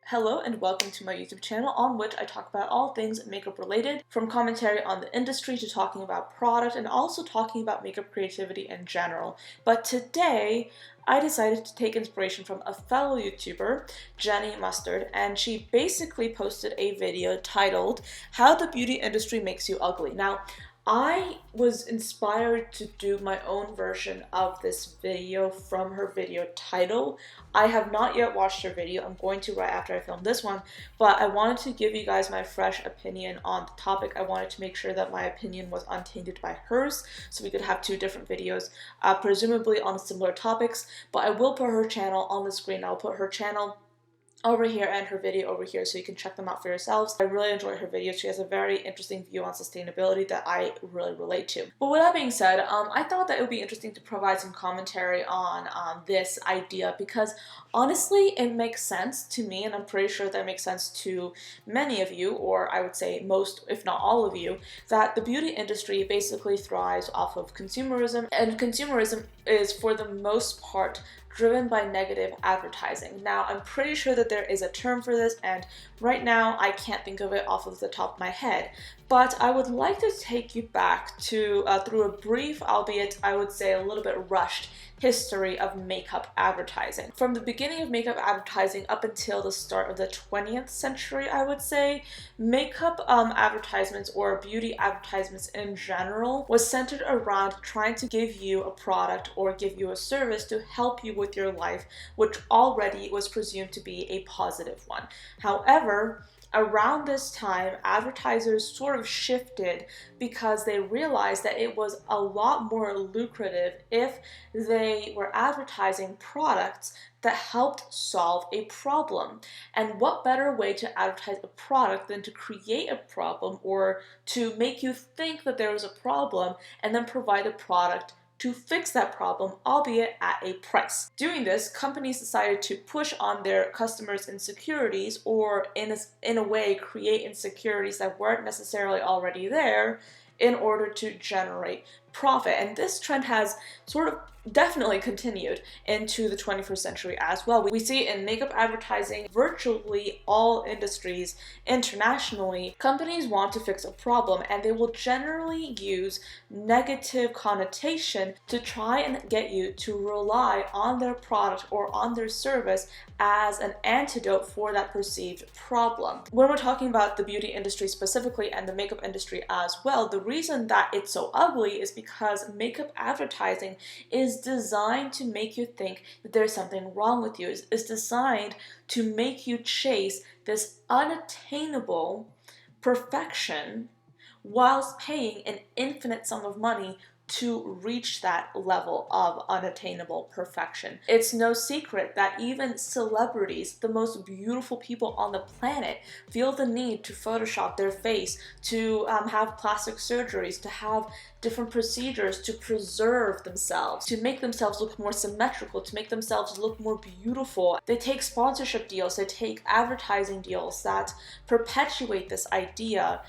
Hello and welcome to my YouTube channel on which I talk about all things makeup related, from commentary on the industry to talking about product and also talking about makeup creativity in general. But today, I decided to take inspiration from a fellow YouTuber, Jenny Mustard, and she basically posted a video titled, "How the Beauty Industry Makes You Ugly." Now, I was inspired to do my own version of this video from her video title. I have not yet watched her video. I'm going to right after I film this one, but I wanted to give you guys my fresh opinion on the topic. I wanted to make sure that my opinion was untainted by hers, so we could have two different videos, presumably on similar topics, but I will put her channel on the screen. I'll put her channel over here and her video over here so you can check them out for yourselves. I really enjoy her videos. She has a very interesting view on sustainability that I really relate to. But with that being said, I thought that it would be interesting to provide some commentary on this idea because honestly it makes sense to me, and I'm pretty sure that it makes sense to many of you, or I would say most if not all of you, that the beauty industry basically thrives off of consumerism, and consumerism is for the most part driven by negative advertising. Now, I'm pretty sure that there is a term for this, and right now I can't think of it off of the top of my head. But I would like to take you back to through a brief, albeit I would say a little bit rushed, history of makeup advertising. From the beginning of makeup advertising up until the start of the 20th century, I would say, makeup advertisements or beauty advertisements in general was centered around trying to give you a product or give you a service to help you with your life, which already was presumed to be a positive one. However, around this time, advertisers sort of shifted because they realized that it was a lot more lucrative if they were advertising products that helped solve a problem. And what better way to advertise a product than to create a problem or to make you think that there was a problem and then provide a product to fix that problem, albeit at a price. Doing this, companies decided to push on their customers' insecurities, or in a way create insecurities that weren't necessarily already there in order to generate profit. And this trend has sort of definitely continued into the 21st century as well. We see it in makeup advertising, virtually all industries internationally. Companies want to fix a problem and they will generally use negative connotation to try and get you to rely on their product or on their service as an antidote for that perceived problem. When we're talking about the beauty industry specifically and the makeup industry as well, the reason that it's so ugly is because makeup advertising is designed to make you think that there's something wrong with you. It's designed to make you chase this unattainable perfection whilst paying an infinite sum of money to reach that level of unattainable perfection. It's no secret that even celebrities, the most beautiful people on the planet, feel the need to Photoshop their face, to have plastic surgeries, to have different procedures to preserve themselves, to make themselves look more symmetrical, to make themselves look more beautiful. They take sponsorship deals, they take advertising deals that perpetuate this idea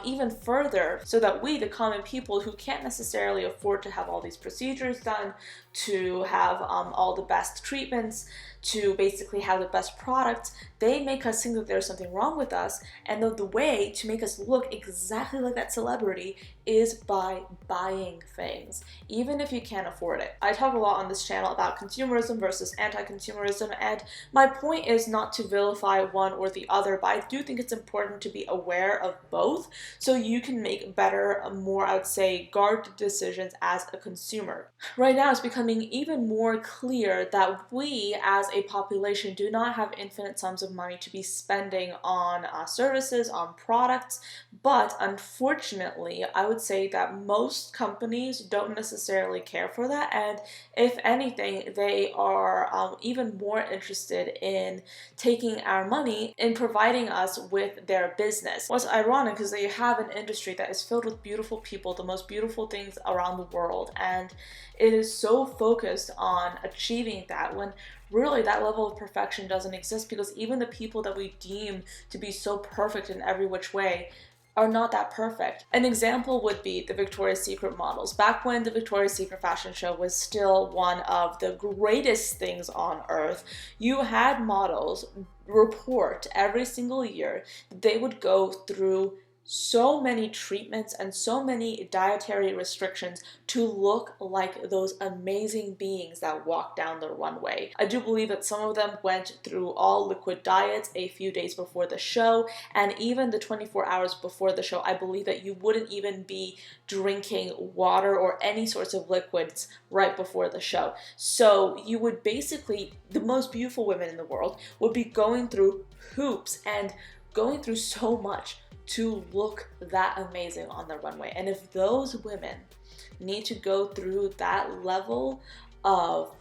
even further, so that we, the common people who can't necessarily afford to have all these procedures done, to have all the best treatments, to basically have the best products, they make us think that there's something wrong with us, and the way to make us look exactly like that celebrity is by buying things, even if you can't afford it. I talk a lot on this channel about consumerism versus anti-consumerism, and my point is not to vilify one or the other, but I do think it's important to be aware of both so you can make better, more, I would say, guarded decisions as a consumer. Right now, it's becoming even more clear that we as a population do not have infinite sums of money to be spending on services, on products, but unfortunately, I would say that most companies don't necessarily care for that, and if anything, they are even more interested in taking our money and providing us with their business. What's ironic is that you have an industry that is filled with beautiful people, the most beautiful things around the world, and it is so focused on achieving that when really that level of perfection doesn't exist, because even the people that we deem to be so perfect in every which way are not that perfect. An example would be the Victoria's Secret models. Back when the Victoria's Secret fashion show was still one of the greatest things on earth, you had models report every single year that they would go through so many treatments and so many dietary restrictions to look like those amazing beings that walk down the runway. I do believe that some of them went through all liquid diets a few days before the show, and even the 24 hours before the show, I believe that you wouldn't even be drinking water or any sorts of liquids right before the show. So you would basically, the most beautiful women in the world would be going through hoops and going through so much to look that amazing on the runway. And if those women need to go through that level of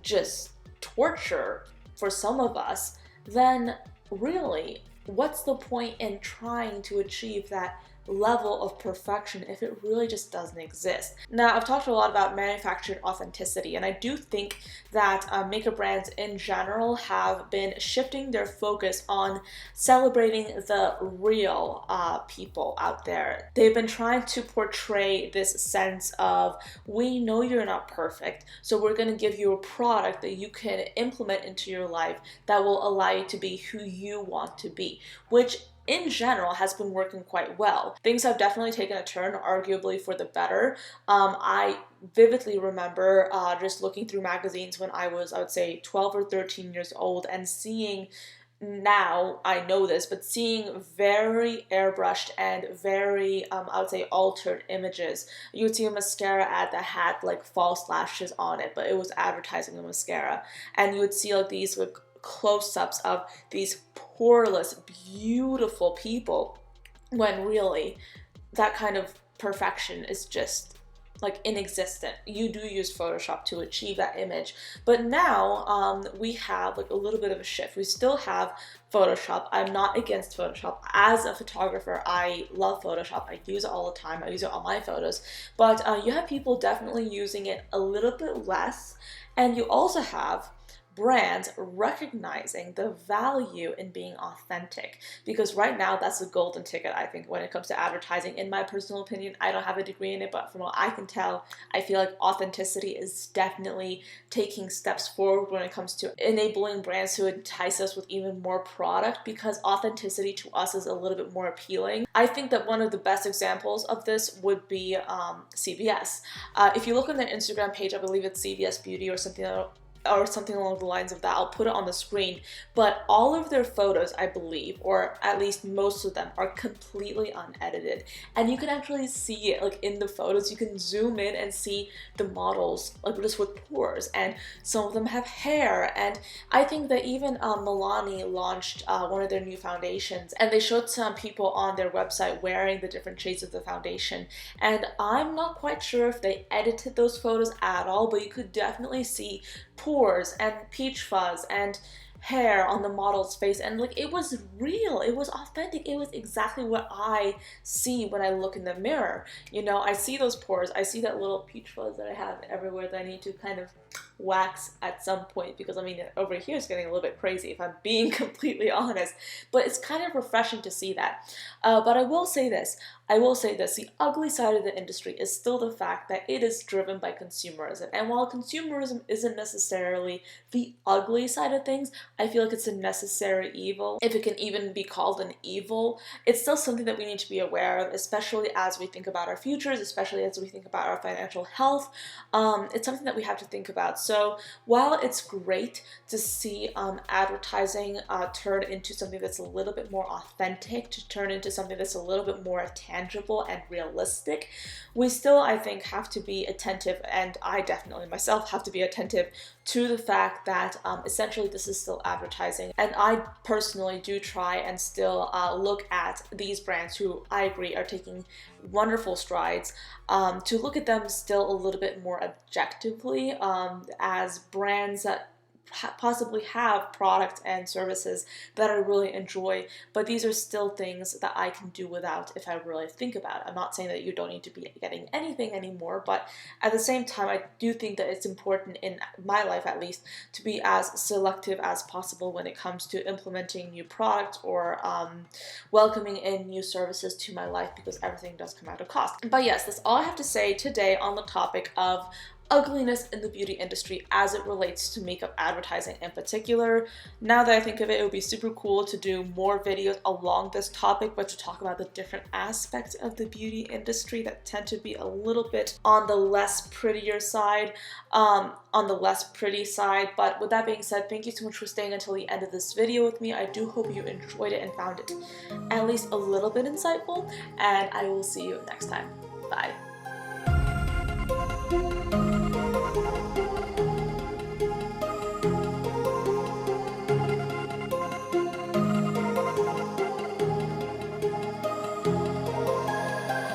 just torture for some of us, then really, what's the point in trying to achieve that level of perfection if it really just doesn't exist? Now, I've talked a lot about manufactured authenticity, and I do think that makeup brands in general have been shifting their focus on celebrating the real people out there. They've been trying to portray this sense of, we know you're not perfect, so we're going to give you a product that you can implement into your life that will allow you to be who you want to be, which in general has been working quite well. Things have definitely taken a turn, arguably for the better. I vividly remember just looking through magazines when I would say 12 or 13 years old, and seeing, now I know this, but seeing very airbrushed and very, I would say, altered images. You would see a mascara ad that had like false lashes on it, but it was advertising the mascara. And you would see like these like close-ups of these poreless, beautiful people, when really that kind of perfection is just like inexistent. You do use Photoshop to achieve that image. But now we have like a little bit of a shift. We still have Photoshop. I'm not against Photoshop. As a photographer, I love Photoshop. I use it all the time. I use it on my photos. But you have people definitely using it a little bit less. And you also have brands recognizing the value in being authentic, because right now that's the golden ticket, I think, when it comes to advertising. In my personal opinion, I don't have a degree in it, but from what I can tell, I feel like authenticity is definitely taking steps forward when it comes to enabling brands to entice us with even more product, because authenticity to us is a little bit more appealing. I think that one of the best examples of this would be CVS. If you look on their Instagram page, I believe it's CVS Beauty or something along the lines of that. I'll put it on the screen. But all of their photos, I believe, or at least most of them, are completely unedited. And you can actually see it like in the photos. You can zoom in and see the models like just with pores, and some of them have hair. And I think that even Milani launched one of their new foundations, and they showed some people on their website wearing the different shades of the foundation. And I'm not quite sure if they edited those photos at all, but you could definitely see pores and peach fuzz and hair on the model's face, and like it was real, it was authentic, it was exactly what I see when I look in the mirror. You know, I see those pores, I see that little peach fuzz that I have everywhere that I need to kind of wax at some point, because I mean over here it's getting a little bit crazy if I'm being completely honest, but it's kind of refreshing to see that. But I will say this, the ugly side of the industry is still the fact that it is driven by consumerism. And while consumerism isn't necessarily the ugly side of things, I feel like it's a necessary evil. If it can even be called an evil, it's still something that we need to be aware of, especially as we think about our futures, especially as we think about our financial health. It's something that we have to think about. So while it's great to see advertising turn into something that's a little bit more authentic, to turn into something that's a little bit more tangible and realistic, we still, I think, have to be attentive, and I definitely myself have to be attentive to the fact that essentially this is still advertising. And I personally do try and still look at these brands who I agree are taking wonderful strides, to look at them still a little bit more objectively, as brands that possibly have products and services that I really enjoy, but these are still things that I can do without if I really think about it. I'm not saying that you don't need to be getting anything anymore, but at the same time, I do think that it's important, in my life at least, to be as selective as possible when it comes to implementing new products or welcoming in new services to my life, because everything does come at a cost. But yes, that's all I have to say today on the topic of ugliness in the beauty industry as it relates to makeup advertising in particular. Now that I think of it, it would be super cool to do more videos along this topic, but to talk about the different aspects of the beauty industry that tend to be a little bit on the less prettier side, on the less pretty side. But with that being said, thank you so much for staying until the end of this video with me. I do hope you enjoyed it and found it at least a little bit insightful, and I will see you next time. Bye.